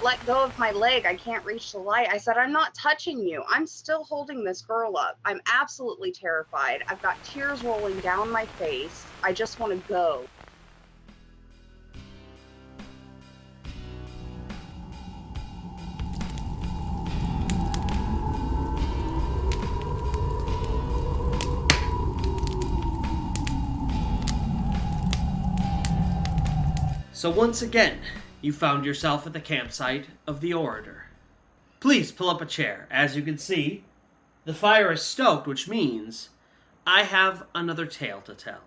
let go of my leg. I can't reach the light. I said, I'm not touching you. I'm still holding this girl up. I'm absolutely terrified. I've got tears rolling down my face. I just want to go. So once again, you found yourself at the campsite of the Orator. Please pull up a chair. As you can see, the fire is stoked, which means I have another tale to tell.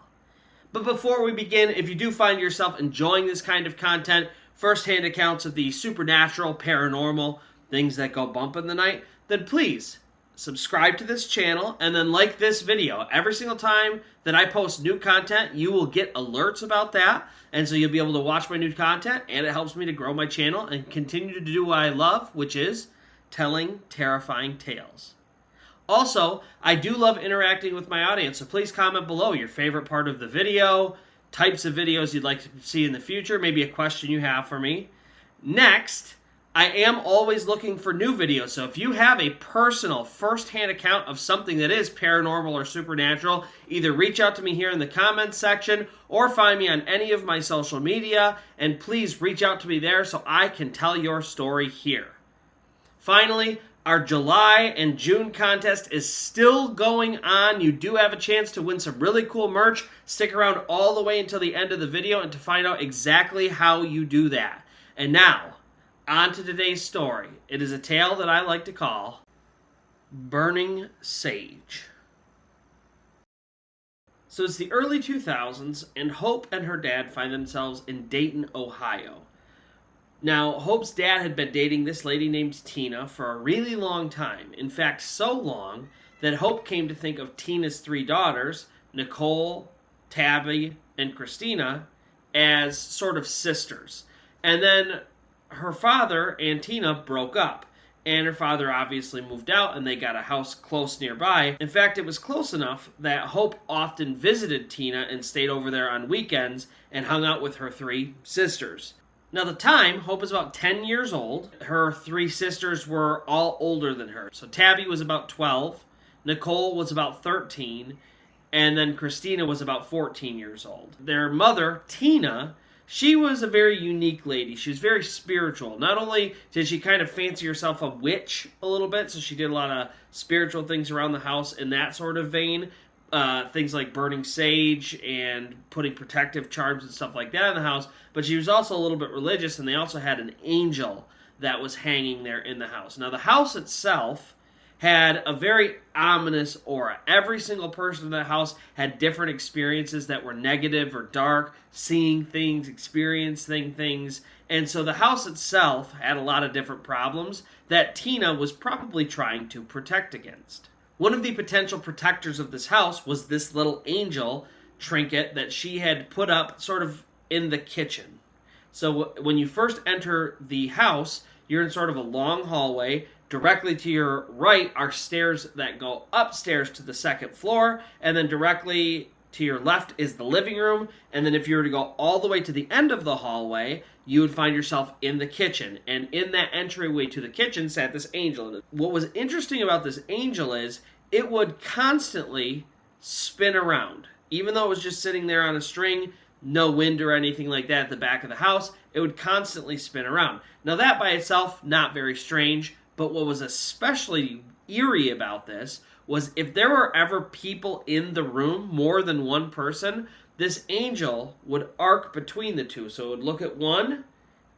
But before we begin, if you do find yourself enjoying this kind of content, first-hand accounts of the supernatural, paranormal, things that go bump in the night, then please subscribe to this channel and then like this video. Every single time that I post new content, you will get alerts about that, and so you'll be able to watch my new content, and it helps me to grow my channel and continue to do what I love, which is telling terrifying tales. Also, I do love interacting with my audience, so please comment below your favorite part of the video, types of videos you'd like to see in the future, maybe a question you have for me. Next, I am always looking for new videos, so if you have a personal, first-hand account of something that is paranormal or supernatural, either reach out to me here in the comments section or find me on any of my social media, and please reach out to me there so I can tell your story here. Finally, our July and June contest is still going on. You do have a chance to win some really cool merch. Stick around all the way until the end of the video and to find out exactly how you do that. And now, on to today's story. It is a tale that I like to call Burning Sage. So it's the early 2000s, and Hope and her dad find themselves in Dayton, Ohio. Now, Hope's dad had been dating this lady named Tina for a really long time. In fact, so long that Hope came to think of Tina's three daughters, Nicole, Tabby, and Christina, as sort of sisters. And then her father and Tina broke up, and her father obviously moved out, and they got a house close nearby. In fact, it was close enough that Hope often visited Tina and stayed over there on weekends and hung out with her three sisters. Now, at the time, Hope was about 10 years old. Her three sisters were all older than her. So Tabby was about 12, Nicole was about 13, and then Christina was about 14 years old. Their mother, Tina, she was a very unique lady. She was very spiritual. Not only did she kind of fancy herself a witch a little bit, so she did a lot of spiritual things around the house in that sort of vein, things like burning sage and putting protective charms and stuff like that in the house, but she was also a little bit religious, and they also had an angel that was hanging there in the house. Now, the house itself had a very ominous aura. Every single person in the house had different experiences that were negative or dark, seeing things, experiencing things, and so the house itself had a lot of different problems that Tina was probably trying to protect against. One of the potential protectors of this house was this little angel trinket that she had put up sort of in the kitchen. So when you first enter the house, you're in sort of a long hallway. Directly to your right are stairs that go upstairs to the second floor, and then directly to your left is the living room, and then if you were to go all the way to the end of the hallway, you would find yourself in the kitchen, and in that entryway to the kitchen sat this angel. What was interesting about this angel is it would constantly spin around. Even though it was just sitting there on a string, no wind or anything like that at the back of the house, it would constantly spin around. Now that by itself, not very strange, but what was especially eerie about this was if there were ever people in the room, more than one person, this angel would arc between the two. So it would look at one,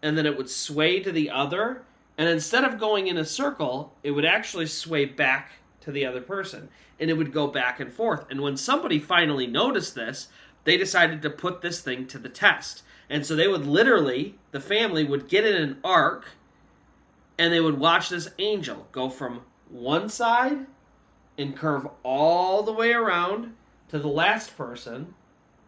and then it would sway to the other, and instead of going in a circle, it would actually sway back to the other person, and it would go back and forth. And when somebody finally noticed this, they decided to put this thing to the test. And so they would literally, the family would get in an arc, and they would watch this angel go from one side and curve all the way around to the last person,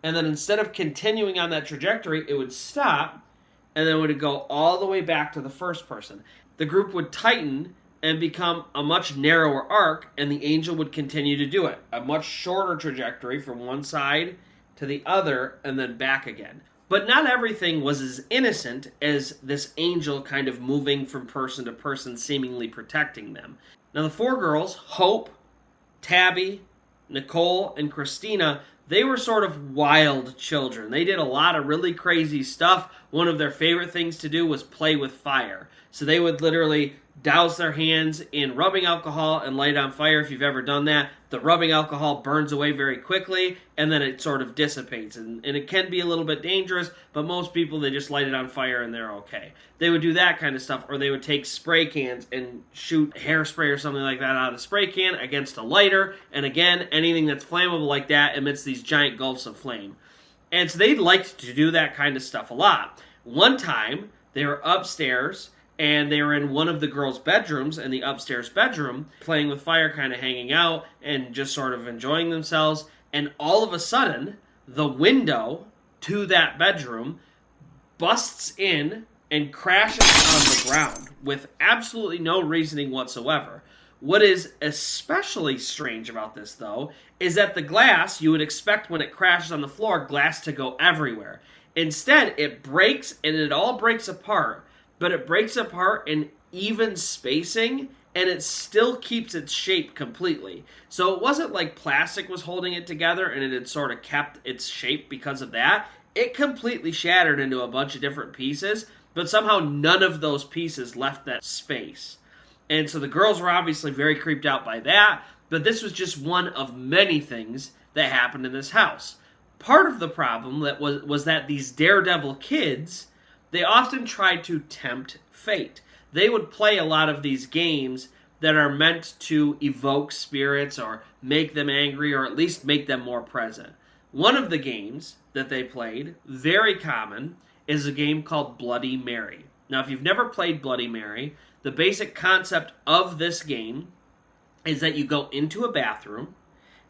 and then instead of continuing on that trajectory, it would stop, and then it would go all the way back to the first person. The group would tighten and become a much narrower arc, and the angel would continue to do it. A much shorter trajectory from one side to the other, and then back again. But not everything was as innocent as this angel kind of moving from person to person, seemingly protecting them. Now, the 4 girls, Hope, Tabby, Nicole, and Christina, they were sort of wild children. They did a lot of really crazy stuff. One of their favorite things to do was play with fire. So they would literally douse their hands in rubbing alcohol and light it on fire. If you've ever done that, the rubbing alcohol burns away very quickly and then it sort of dissipates. And it can be a little bit dangerous, but most people, they just light it on fire and they're okay. They would do that kind of stuff, or they would take spray cans and shoot hairspray or something like that out of the spray can against a lighter. And again, anything that's flammable like that emits these giant gulfs of flame. And so they liked to do that kind of stuff a lot. One time, they were upstairs and they were in one of the girls' bedrooms, in the upstairs bedroom, playing with fire, kind of hanging out and just sort of enjoying themselves. And all of a sudden, the window to that bedroom busts in and crashes on the ground with absolutely no reasoning whatsoever. What is especially strange about this, though, is that the glass, you would expect when it crashes on the floor, glass to go everywhere. Instead, it breaks, and it all breaks apart, but it breaks apart in even spacing, and it still keeps its shape completely. So it wasn't like plastic was holding it together and it had sort of kept its shape because of that. It completely shattered into a bunch of different pieces, but somehow none of those pieces left that space. And so the girls were obviously very creeped out by that, but this was just one of many things that happened in this house. Part of the problem that was that these Daredevil kids, they often tried to tempt fate. They would play a lot of these games that are meant to evoke spirits or make them angry or at least make them more present. One of the games that they played, very common, is a game called Bloody Mary. Now, if you've never played Bloody Mary, the basic concept of this game is that you go into a bathroom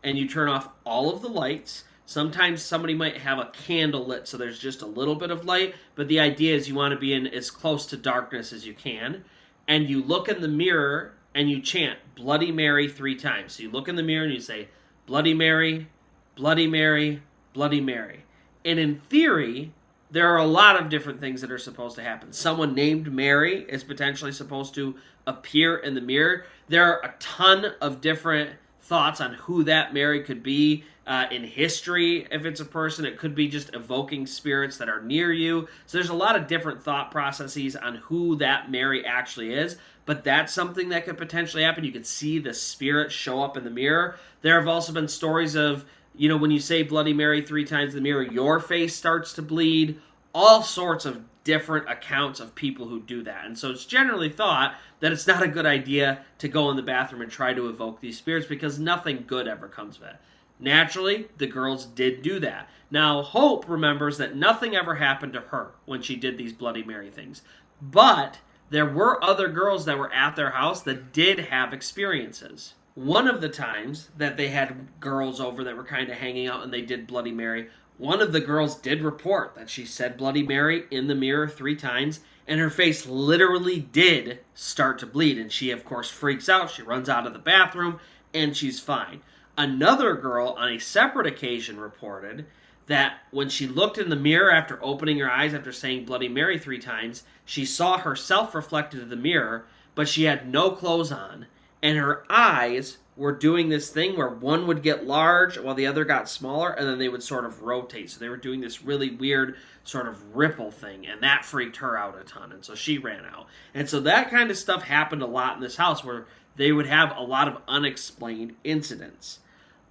and you turn off all of the lights. Sometimes somebody might have a candle lit so there's just a little bit of light, but the idea is you want to be in as close to darkness as you can. And you look in the mirror and you chant Bloody Mary 3 times. So you look in the mirror and you say, Bloody Mary, Bloody Mary, Bloody Mary. And in theory, there are a lot of different things that are supposed to happen. Someone named Mary is potentially supposed to appear in the mirror. There are a ton of different thoughts on who that Mary could be. In history, if it's a person, it could be just evoking spirits that are near you. So there's a lot of different thought processes on who that Mary actually is, but that's something that could potentially happen. You could see the spirit show up in the mirror. There have also been stories of, when you say Bloody Mary 3 times in the mirror, your face starts to bleed. All sorts of different accounts of people who do that. And so it's generally thought that it's not a good idea to go in the bathroom and try to evoke these spirits because nothing good ever comes of it. Naturally, the girls did do that. Now, Hope remembers that nothing ever happened to her when she did these Bloody Mary things. But there were other girls that were at their house that did have experiences. One of the times that they had girls over that were kind of hanging out and they did Bloody Mary, one of the girls did report that she said Bloody Mary in the mirror 3 times, and her face literally did start to bleed. And she, of course, freaks out. She runs out of the bathroom, and she's fine. Another girl on a separate occasion reported that when she looked in the mirror after opening her eyes after saying Bloody Mary 3 times, she saw herself reflected in the mirror, but she had no clothes on, and her eyes were doing this thing where one would get large while the other got smaller, and then they would sort of rotate. So they were doing this really weird sort of ripple thing, and that freaked her out a ton, and so she ran out. And so that kind of stuff happened a lot in this house where they would have a lot of unexplained incidents.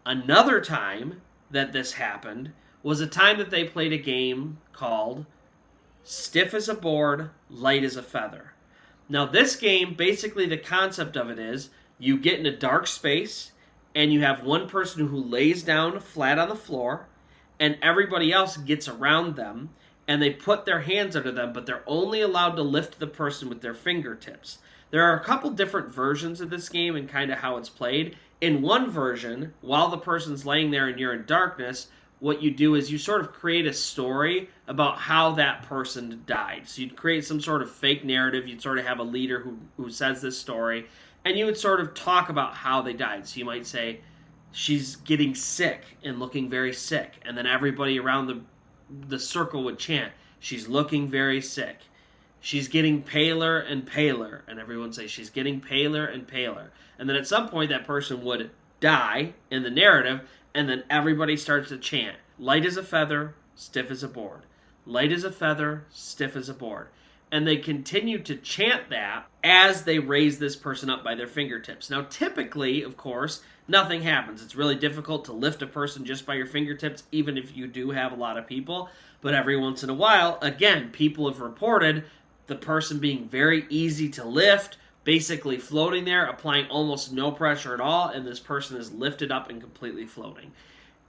Another time that this happened was a time that they played a game called Stiff as a Board, Light as a Feather. Now this game, basically the concept of it is you get in a dark space and you have one person who lays down flat on the floor and everybody else gets around them and they put their hands under them, but they're only allowed to lift the person with their fingertips. There are a couple different versions of this game and kind of how it's played. In one version, while the person's laying there and you're in darkness, what you do is you sort of create a story about how that person died. So you'd create some sort of fake narrative. You'd sort of have a leader who says this story, and you would sort of talk about how they died. So you might say, she's getting sick and looking very sick, and then everybody around the the circle would chant, "She's looking very sick. She's getting paler and paler." And everyone would say, "She's getting paler and paler." And then at some point that person would die in the narrative, and then everybody starts to chant, "Light as a feather, stiff as a board. Light as a feather, stiff as a board." And they continue to chant that as they raise this person up by their fingertips. Now, typically, of course, nothing happens. It's really difficult to lift a person just by your fingertips, even if you do have a lot of people. But every once in a while, again, people have reported the person being very easy to lift, basically floating there, applying almost no pressure at all, and this person is lifted up and completely floating.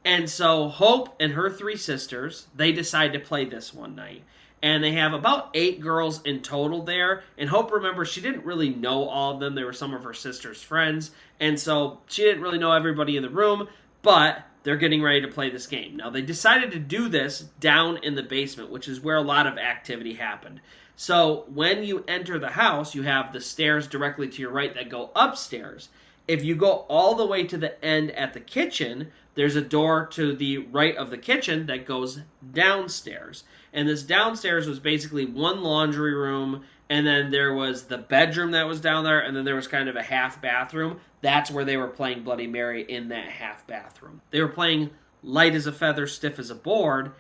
And so Hope and her 3 sisters, they decide to play this one night. And they have about 8 girls in total there. And Hope, remember, she didn't really know all of them. They were some of her sister's friends. And so she didn't really know everybody in the room. But they're getting ready to play this game. Now, they decided to do this down in the basement, which is where a lot of activity happened. So when you enter the house, you have the stairs directly to your right that go upstairs. If you go all the way to the end at the kitchen, there's a door to the right of the kitchen that goes downstairs. And this downstairs was basically one laundry room, and then there was the bedroom that was down there, and then there was kind of a half bathroom. That's where they were playing Bloody Mary, in that half bathroom. They were playing Light as a Feather, Stiff as a Board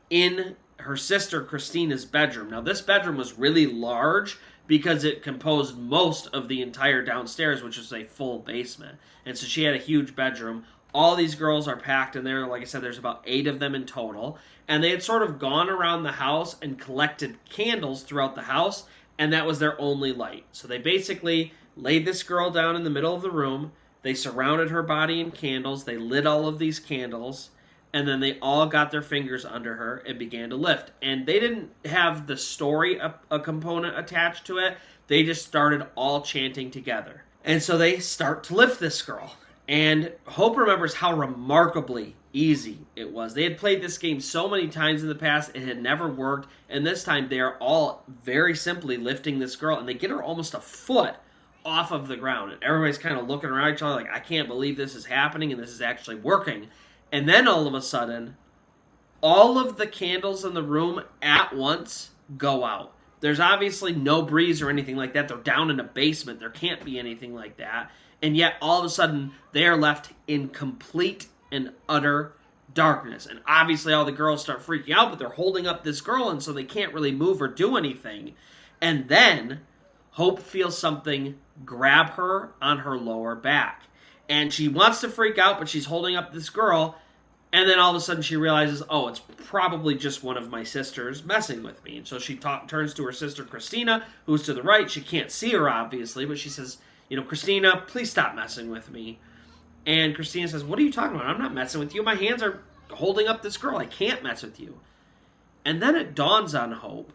in her sister Christina's bedroom. Now, this bedroom was really large because it composed most of the entire downstairs, which is a full basement. And so she had a huge bedroom. All these girls are packed in there. Like I said, there's about 8 of them in total. And they had sort of gone around the house and collected candles throughout the house, and that was their only light. So they basically laid this girl down in the middle of the room. They surrounded her body in candles. They lit all of these candles, and then they all got their fingers under her and began to lift. And they didn't have the story, a component attached to it. They just started all chanting together. And so they start to lift this girl. And Hope remembers how remarkably easy it was. They had played this game so many times in the past, it had never worked, and this time they are all very simply lifting this girl, and they get her almost a foot off of the ground. And everybody's kind of looking around each other like, I can't believe this is happening, and this is actually working. And then all of a sudden, all of the candles in the room at once go out. There's obviously no breeze or anything like that. They're down in a basement. There can't be anything like that. And yet, all of a sudden, they are left in complete and utter darkness. And obviously, all the girls start freaking out, but they're holding up this girl, and so they can't really move or do anything. And then, Hope feels something grab her on her lower back. And she wants to freak out, but she's holding up this girl. And then all of a sudden, she realizes, oh, it's probably just one of my sisters messing with me. And so she turns to her sister, Christina, who's to the right. She can't see her, obviously, but she says, Christina, please stop messing with me. And Christina says, what are you talking about? I'm not messing with you. My hands are holding up this girl. I can't mess with you. And then it dawns on Hope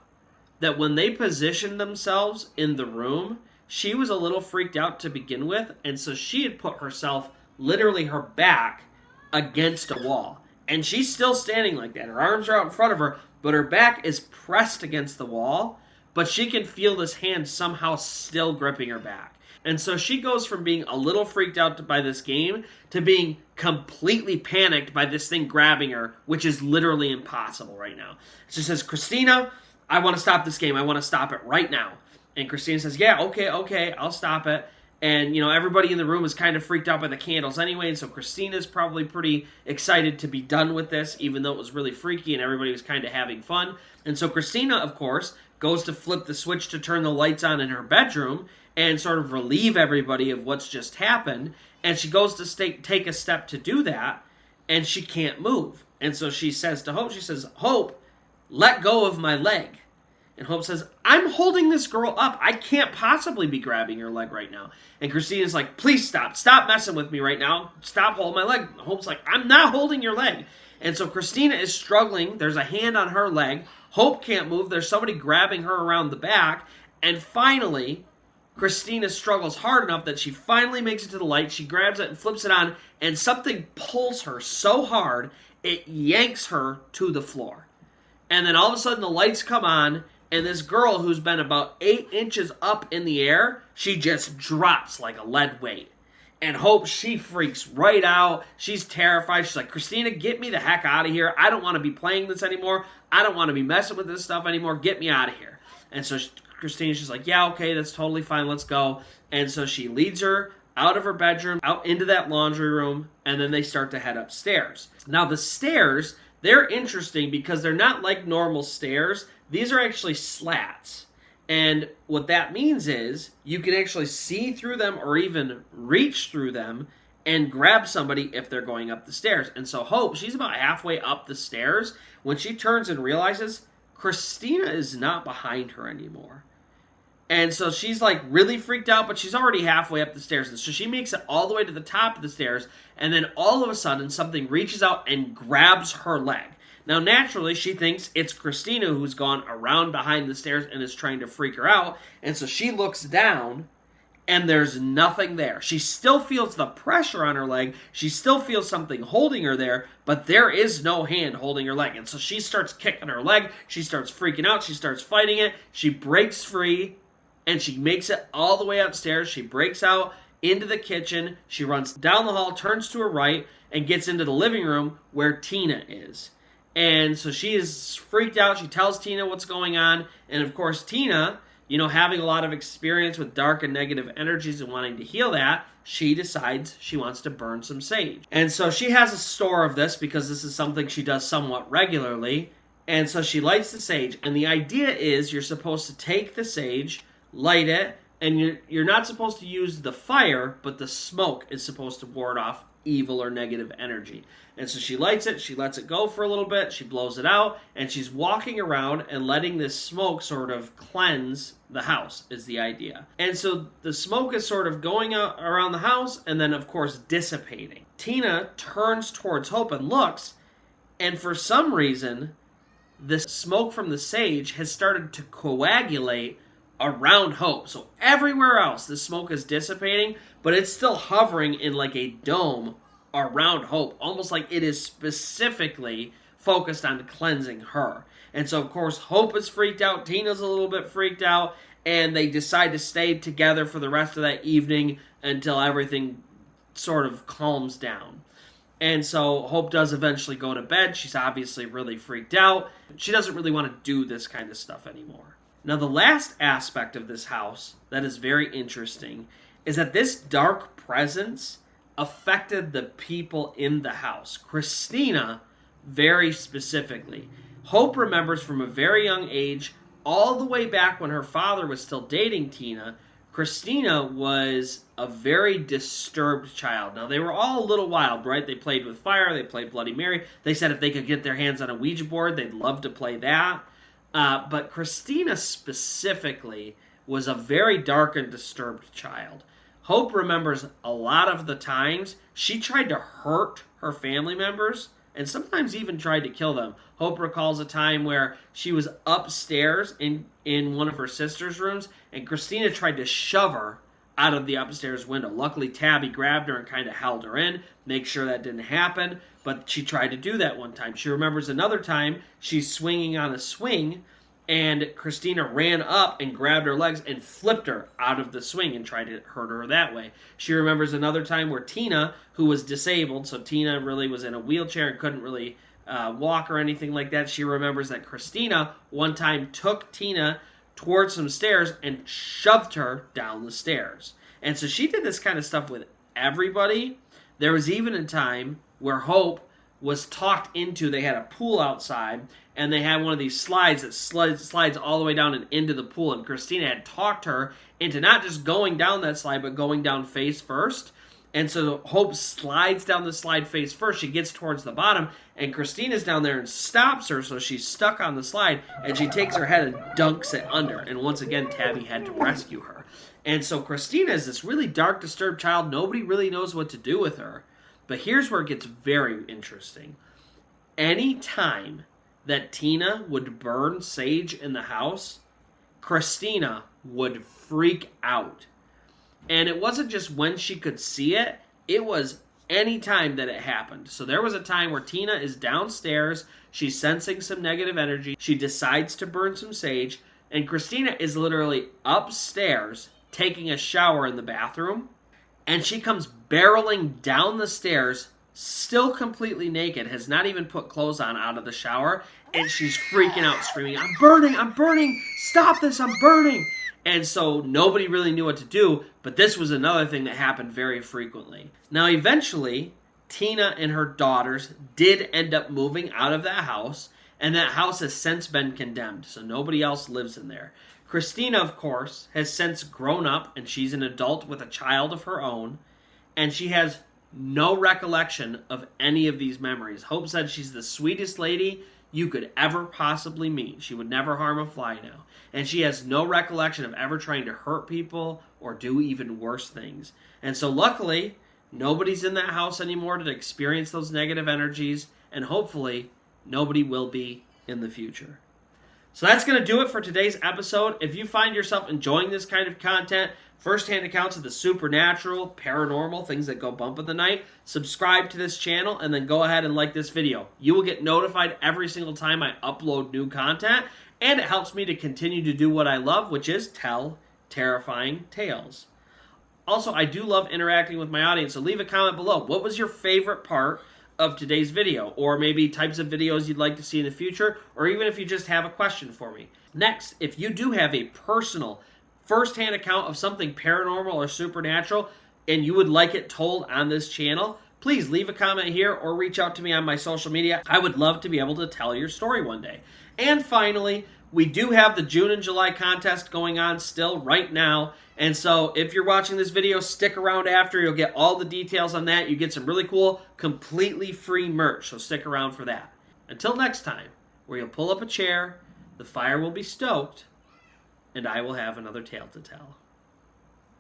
that when they positioned themselves in the room, she was a little freaked out to begin with. And so she had put herself, literally her back, against a wall. And she's still standing like that. Her arms are out in front of her, but her back is pressed against the wall. But she can feel this hand somehow still gripping her back. And so she goes from being a little freaked out by this game to being completely panicked by this thing grabbing her, which is literally impossible right now. She says, Christina, I want to stop this game. I want to stop it right now. And Christina says, yeah, okay, I'll stop it. And, everybody in the room is kind of freaked out by the candles anyway, and so Christina's probably pretty excited to be done with this, even though it was really freaky and everybody was kind of having fun. And so Christina, of course, goes to flip the switch to turn the lights on in her bedroom and sort of relieve everybody of what's just happened. And she goes to take a step to do that, and she can't move. And so she says to Hope, Hope, let go of my leg. And Hope says, I'm holding this girl up. I can't possibly be grabbing her leg right now. And Christina's like, please stop. Stop messing with me right now. Stop holding my leg. Hope's like, I'm not holding your leg. And so Christina is struggling. There's a hand on her leg. Hope can't move. There's somebody grabbing her around the back. And finally, Christina struggles hard enough that she finally makes it to the light. She grabs it and flips it on. And something pulls her so hard, it yanks her to the floor. And then all of a sudden, the lights come on. And this girl who's been about 8 inches up in the air, she just drops like a lead weight. And Hope, she freaks right out. She's terrified. She's like, Christina, get me the heck out of here. I don't want to be playing this anymore. I don't want to be messing with this stuff anymore. Get me out of here. And so Christina's just like, yeah, okay, that's totally fine. Let's go. And so she leads her out of her bedroom, out into that laundry room, and then they start to head upstairs. Now, the stairs, they're interesting because they're not like normal stairs. These are actually slats. And what that means is you can actually see through them or even reach through them and grab somebody if they're going up the stairs. And so Hope, she's about halfway up the stairs when she turns and realizes Christina is not behind her anymore. And so she's like really freaked out, but she's already halfway up the stairs. And so she makes it all the way to the top of the stairs. And then all of a sudden, something reaches out and grabs her leg. Now, naturally, she thinks it's Christina who's gone around behind the stairs and is trying to freak her out. And so she looks down, and there's nothing there. She still feels the pressure on her leg. She still feels something holding her there, but there is no hand holding her leg. And so she starts kicking her leg. She starts freaking out. She starts fighting it. She breaks free, and she makes it all the way upstairs. She breaks out into the kitchen. She runs down the hall, turns to her right, and gets into the living room where Tina is. And so she is freaked out. She tells Tina what's going on. And of course, Tina, having a lot of experience with dark and negative energies and wanting to heal that, she decides she wants to burn some sage. And so she has a store of this because this is something she does somewhat regularly. And so she lights the sage. And the idea is you're supposed to take the sage, light it, and you're not supposed to use the fire, but the smoke is supposed to ward off evil or negative energy. And so she lights it, she lets it go for a little bit, she blows it out, and she's walking around and letting this smoke sort of cleanse the house, is the idea. And so the smoke is sort of going out around the house and then, of course, dissipating. Tina turns towards Hope and looks, and for some reason, the smoke from the sage has started to coagulate around Hope. So everywhere else, the smoke is dissipating, but it's still hovering in like a dome around Hope, almost like it is specifically focused on cleansing her. And so, of course, Hope is freaked out, Tina's a little bit freaked out, and they decide to stay together for the rest of that evening until everything sort of calms down. And so Hope does eventually go to bed. She's obviously really freaked out. She doesn't really want to do this kind of stuff anymore. Now, the last aspect of this house that is very interesting is that this dark presence affected the people in the house. Christina, very specifically. Hope remembers from a very young age, all the way back when her father was still dating Tina, Christina was a very disturbed child. Now, they were all a little wild, right? They played with fire, they played Bloody Mary. They said if they could get their hands on a Ouija board, they'd love to play that. But Christina specifically was a very dark and disturbed child. Hope remembers a lot of the times she tried to hurt her family members and sometimes even tried to kill them. Hope recalls a time where she was upstairs in one of her sister's rooms, and Christina tried to shove her out of the upstairs window. Luckily, Tabby grabbed her and kind of held her in, make sure that didn't happen, but she tried to do that one time. She remembers another time she's swinging on a swing, and Christina ran up and grabbed her legs and flipped her out of the swing and tried to hurt her that way. She remembers another time where Tina, who was disabled, so Tina really was in a wheelchair and couldn't really walk or anything like that. She remembers that Christina one time took Tina towards some stairs and shoved her down the stairs. And so she did this kind of stuff with everybody. There was even a time where Hope was talked into, they had a pool outside, and they had one of these slides that slides all the way down and into the pool, and Christina had talked her into not just going down that slide, but going down face first. And so Hope slides down the slide face first. She gets towards the bottom, and Christina's down there and stops her, so she's stuck on the slide, and she takes her head and dunks it under. And once again, Tabby had to rescue her. And so Christina is this really dark, disturbed child. Nobody really knows what to do with her. But here's where it gets very interesting. Any time that Tina would burn sage in the house, Christina would freak out. And it wasn't just when she could see it, it was any time that it happened. So there was a time where Tina is downstairs, she's sensing some negative energy, she decides to burn some sage, and Christina is literally upstairs taking a shower in the bathroom, And she comes barreling down the stairs, still completely naked, has not even put clothes on out of the shower, and she's freaking out, screaming, I'm burning, stop this, I'm burning. And so nobody really knew what to do, but this was another thing that happened very frequently. Now, eventually, Tina and her daughters did end up moving out of that house, and that house has since been condemned, so nobody else lives in there. Christina, of course, has since grown up, and she's an adult with a child of her own, and she has no recollection of any of these memories. Hope said she's the sweetest lady you could ever possibly meet. She would never harm a fly now. And she has no recollection of ever trying to hurt people or do even worse things. And so luckily, nobody's in that house anymore to experience those negative energies, and hopefully, nobody will be in the future. So that's going to do it for today's episode. If you find yourself enjoying this kind of content, first-hand accounts of the supernatural, paranormal, things that go bump in the night, subscribe to this channel and then go ahead and like this video. You will get notified every single time I upload new content, and it helps me to continue to do what I love, which is tell terrifying tales. Also, I do love interacting with my audience, so leave a comment below. What was your favorite part of today's video, or maybe types of videos you'd like to see in the future, or even if you just have a question for me. Next, if you do have a personal first-hand account of something paranormal or supernatural and you would like it told on this channel, please leave a comment here or reach out to me on my social media. I would love to be able to tell your story one day. And finally, we do have the June and July contest going on still right now. And so if you're watching this video, stick around after. You'll get all the details on that. You get some really cool, completely free merch. So stick around for that. Until next time, where you'll pull up a chair, the fire will be stoked, and I will have another tale to tell.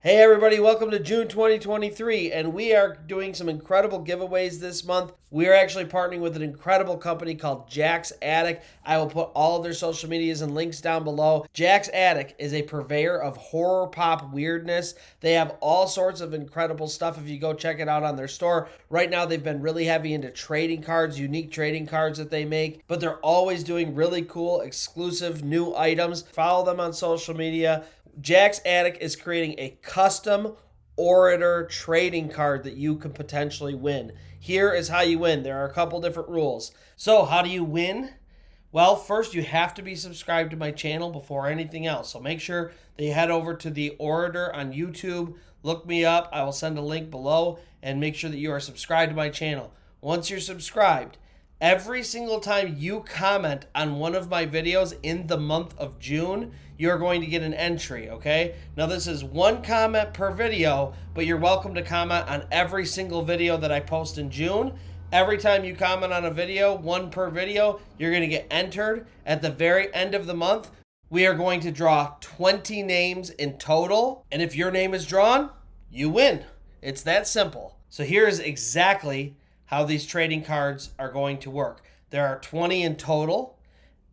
Hey everybody, welcome to June 2023, and we are doing some incredible giveaways this month. We are actually partnering with an incredible company called Jack's Attic. I will put all of their social medias and links down below. Jack's Attic is a purveyor of horror pop weirdness. They have all sorts of incredible stuff if you go check it out on their store. Right now they've been really heavy into trading cards, unique trading cards that they make, but they're always doing really cool, exclusive new items. Follow them on social media. Jack's Attic is creating a custom Orator trading card that you can potentially win. Here is how you win. There are a couple different rules. So how do you win? Well, first you have to be subscribed to my channel before anything else. So make sure that you head over to the Orator on YouTube. Look me up. I will send a link below, and make sure that you are subscribed to my channel. Once you're subscribed, every single time you comment on one of my videos in the month of June, you're going to get an entry, okay? Now, this is one comment per video, but you're welcome to comment on every single video that I post in June. Every time you comment on a video, one per video, you're going to get entered. At the very end of the month, we are going to draw 20 names in total, and if your name is drawn, you win. It's that simple. So here is exactly how these trading cards are going to work. There are 20 in total.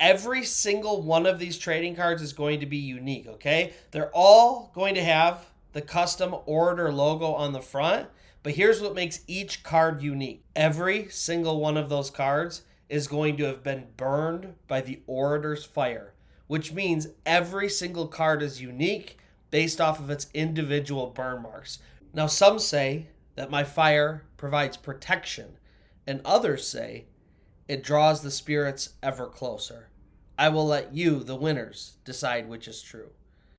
Every single one of these trading cards is going to be unique, okay? They're all going to have the custom Orator logo on the front, but here's what makes each card unique. Every single one of those cards is going to have been burned by the Orator's fire, which means every single card is unique based off of its individual burn marks. Now, some say that my fire provides protection, and others say it draws the spirits ever closer. I will let you, the winners, decide which is true.